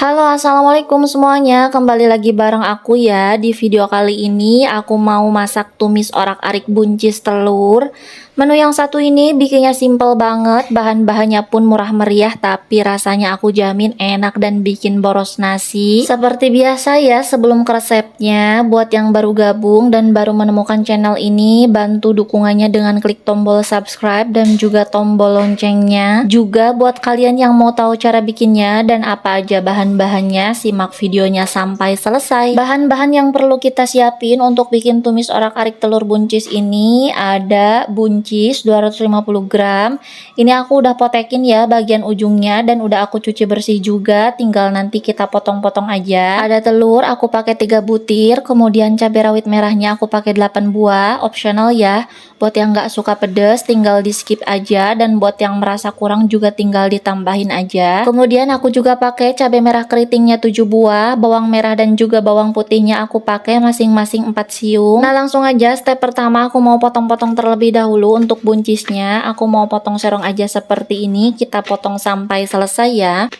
Halo, assalamualaikum semuanya. Kembali lagi bareng aku ya. Di video kali ini aku mau masak tumis orak-arik buncis telur. Menu yang satu ini bikinnya simple banget, bahan-bahannya pun murah meriah, tapi rasanya aku jamin enak dan bikin boros nasi. Seperti biasa ya, sebelum ke resepnya, buat yang baru gabung dan baru menemukan channel ini, bantu dukungannya dengan klik tombol subscribe dan juga tombol loncengnya. Juga buat kalian yang mau tahu cara bikinnya dan apa aja bahan-bahannya, simak videonya sampai selesai. Bahan-bahan yang perlu kita siapin untuk bikin tumis orak-arik telur buncis ini ada buncis 250 gram. Ini aku udah potekin ya bagian ujungnya dan udah aku cuci bersih juga, tinggal nanti kita potong-potong aja. Ada telur aku pakai 3 butir, kemudian cabai rawit merahnya aku pakai 8 buah, optional ya. Buat yang nggak suka pedas tinggal di skip aja, dan buat yang merasa kurang juga tinggal ditambahin aja. Kemudian aku juga pakai cabai merah keritingnya 7 buah, bawang merah dan juga bawang putihnya aku pakai masing-masing 4 siung. Nah, langsung aja step pertama aku mau potong-potong terlebih dahulu. Untuk buncisnya aku mau potong serong aja seperti ini, kita potong sampai selesai ya.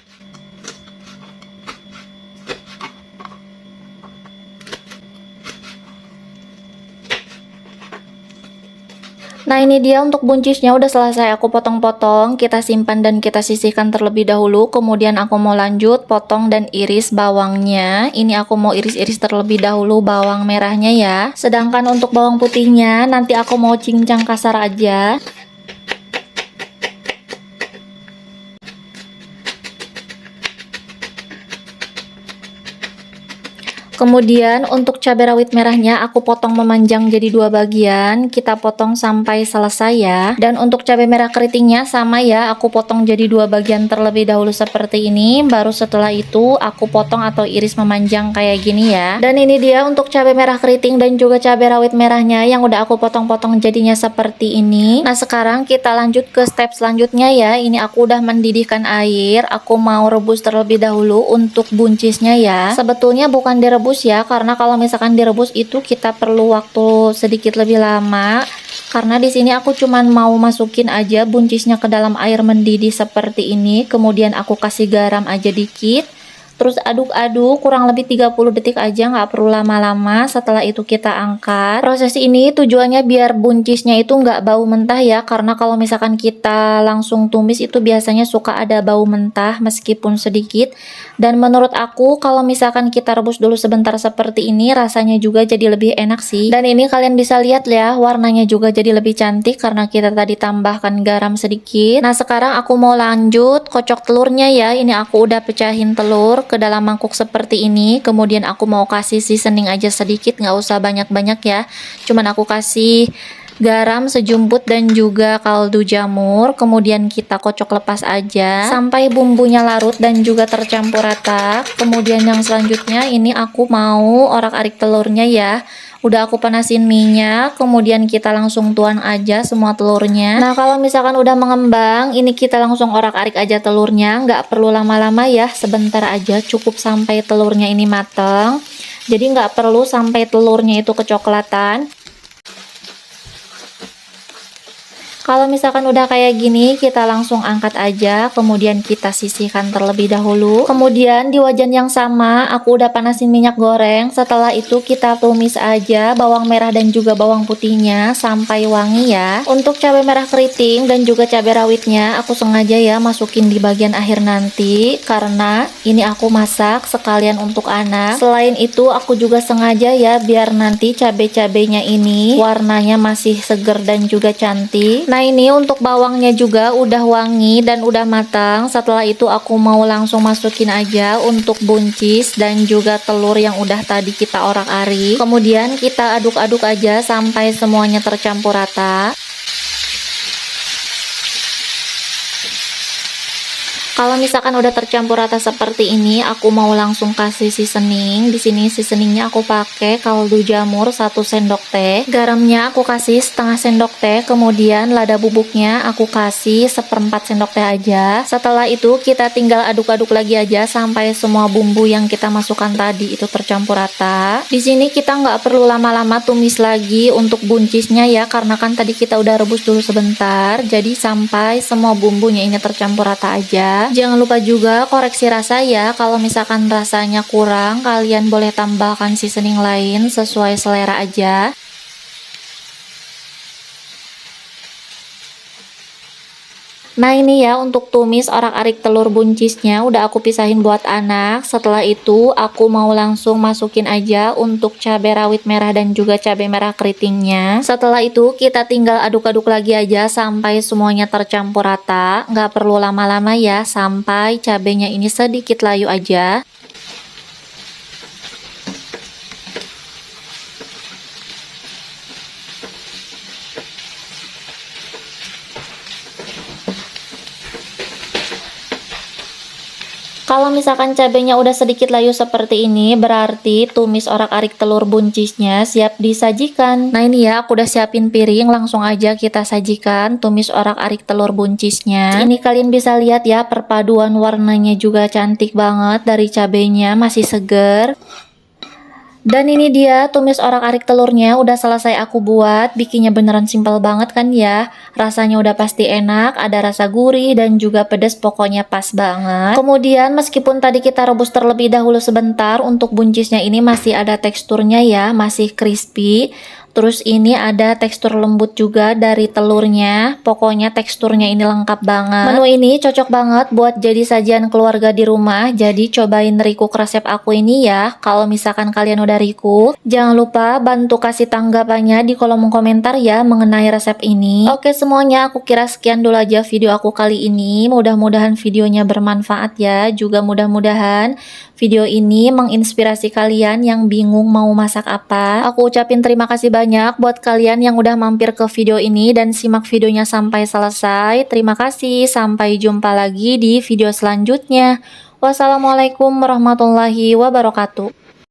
Nah, ini dia untuk buncisnya udah selesai aku potong-potong, kita simpan dan kita sisihkan terlebih dahulu. Kemudian aku mau lanjut potong dan iris bawangnya. Ini aku mau iris-iris terlebih dahulu bawang merahnya ya. Sedangkan untuk bawang putihnya nanti aku mau cincang kasar aja. Kemudian untuk cabai rawit merahnya aku potong memanjang jadi 2 bagian, kita potong sampai selesai ya. Dan untuk cabai merah keritingnya sama ya, aku potong jadi 2 bagian terlebih dahulu seperti ini, baru setelah itu aku potong atau iris memanjang kayak gini ya. Dan ini dia untuk cabai merah keriting dan juga cabai rawit merahnya yang udah aku potong-potong jadinya seperti ini. Nah, sekarang kita lanjut ke step selanjutnya ya. Ini aku udah mendidihkan air, aku mau rebus terlebih dahulu untuk buncisnya ya. Sebetulnya bukan direbus ya, karena kalau misalkan direbus itu kita perlu waktu sedikit lebih lama, karena di sini aku cuman mau masukin aja buncisnya ke dalam air mendidih seperti ini, kemudian aku kasih garam aja dikit, terus aduk-aduk kurang lebih 30 detik aja, nggak perlu lama-lama. Setelah itu kita angkat. Proses ini tujuannya biar buncisnya itu nggak bau mentah ya, karena kalau misalkan kita langsung tumis itu biasanya suka ada bau mentah meskipun sedikit. Dan menurut aku kalau misalkan kita rebus dulu sebentar seperti ini, rasanya juga jadi lebih enak sih. Dan ini kalian bisa lihat ya, warnanya juga jadi lebih cantik karena kita tadi tambahkan garam sedikit. Nah, sekarang aku mau lanjut kocok telurnya ya. Ini aku udah pecahin telur ke dalam mangkuk seperti ini, kemudian aku mau kasih seasoning aja sedikit, nggak usah banyak-banyak ya, cuman aku kasih garam sejumput dan juga kaldu jamur, kemudian kita kocok lepas aja sampai bumbunya larut dan juga tercampur rata. Kemudian yang selanjutnya ini aku mau orak-arik telurnya ya. Udah aku panasin minyak, kemudian kita langsung tuang aja semua telurnya. Nah, kalau misalkan udah mengembang, ini kita langsung orak-arik aja telurnya, nggak perlu lama-lama ya, sebentar aja cukup sampai telurnya ini mateng. Jadi nggak perlu sampai telurnya itu kecoklatan. Kalau misalkan udah kayak gini, kita langsung angkat aja, kemudian kita sisihkan terlebih dahulu. Kemudian di wajan yang sama, aku udah panasin minyak goreng. Setelah itu kita tumis aja bawang merah dan juga bawang putihnya sampai wangi ya. Untuk cabai merah keriting dan juga cabai rawitnya, aku sengaja ya masukin di bagian akhir nanti, karena ini aku masak sekalian untuk anak. Selain itu, aku juga sengaja ya biar nanti cabai-cabainya ini warnanya masih seger dan juga cantik. Nah, ini untuk bawangnya juga udah wangi dan udah matang. Setelah itu aku mau langsung masukin aja untuk buncis dan juga telur yang udah tadi kita orak-arik. Kemudian kita aduk-aduk aja sampai semuanya tercampur rata. Kalau misalkan udah tercampur rata seperti ini, aku mau langsung kasih seasoning. Di sini seasoningnya aku pakai kaldu jamur 1 sendok teh, garamnya aku kasih setengah sendok teh, kemudian lada bubuknya aku kasih 1/4 sendok teh aja. Setelah itu kita tinggal aduk-aduk lagi aja sampai semua bumbu yang kita masukkan tadi itu tercampur rata. Di sini kita nggak perlu lama-lama tumis lagi untuk buncisnya ya, karena kan tadi kita udah rebus dulu sebentar. Jadi sampai semua bumbunya ini tercampur rata aja. Jangan lupa juga koreksi rasa ya. Kalau misalkan rasanya kurang, kalian boleh tambahkan seasoning lain sesuai selera aja. Nah ini ya untuk tumis orak-arik telur buncisnya udah aku pisahin buat anak. Setelah itu aku mau langsung masukin aja untuk cabai rawit merah dan juga cabai merah keritingnya. Setelah itu kita tinggal aduk-aduk lagi aja sampai semuanya tercampur rata. Nggak perlu lama-lama ya, sampai cabainya ini sedikit layu aja. Kalau misalkan cabenya udah sedikit layu seperti ini, berarti tumis orak-arik telur buncisnya siap disajikan. Nah ini ya, aku udah siapin piring, langsung aja kita sajikan tumis orak-arik telur buncisnya. Ini kalian bisa lihat ya, perpaduan warnanya juga cantik banget dari cabenya, masih seger. Dan ini dia tumis orak-arik telurnya udah selesai aku buat. Bikinnya beneran simpel banget kan ya. Rasanya udah pasti enak, ada rasa gurih dan juga pedas, pokoknya pas banget. Kemudian meskipun tadi kita rebus terlebih dahulu sebentar, untuk buncisnya ini masih ada teksturnya ya, masih crispy. Terus ini ada tekstur lembut juga dari telurnya. Pokoknya teksturnya ini lengkap banget. Menu ini cocok banget buat jadi sajian keluarga di rumah. Jadi cobain recook resep aku ini ya. Kalau misalkan kalian udah recook, jangan lupa bantu kasih tanggapannya di kolom komentar ya mengenai resep ini. Oke semuanya, aku kira sekian dulu aja video aku kali ini. Mudah-mudahan videonya bermanfaat ya. Juga mudah-mudahan video ini menginspirasi kalian yang bingung mau masak apa. Aku ucapin terima kasih banyak buat kalian yang udah mampir ke video ini dan simak videonya sampai selesai. Terima kasih, sampai jumpa lagi di video selanjutnya. Wassalamualaikum warahmatullahi wabarakatuh.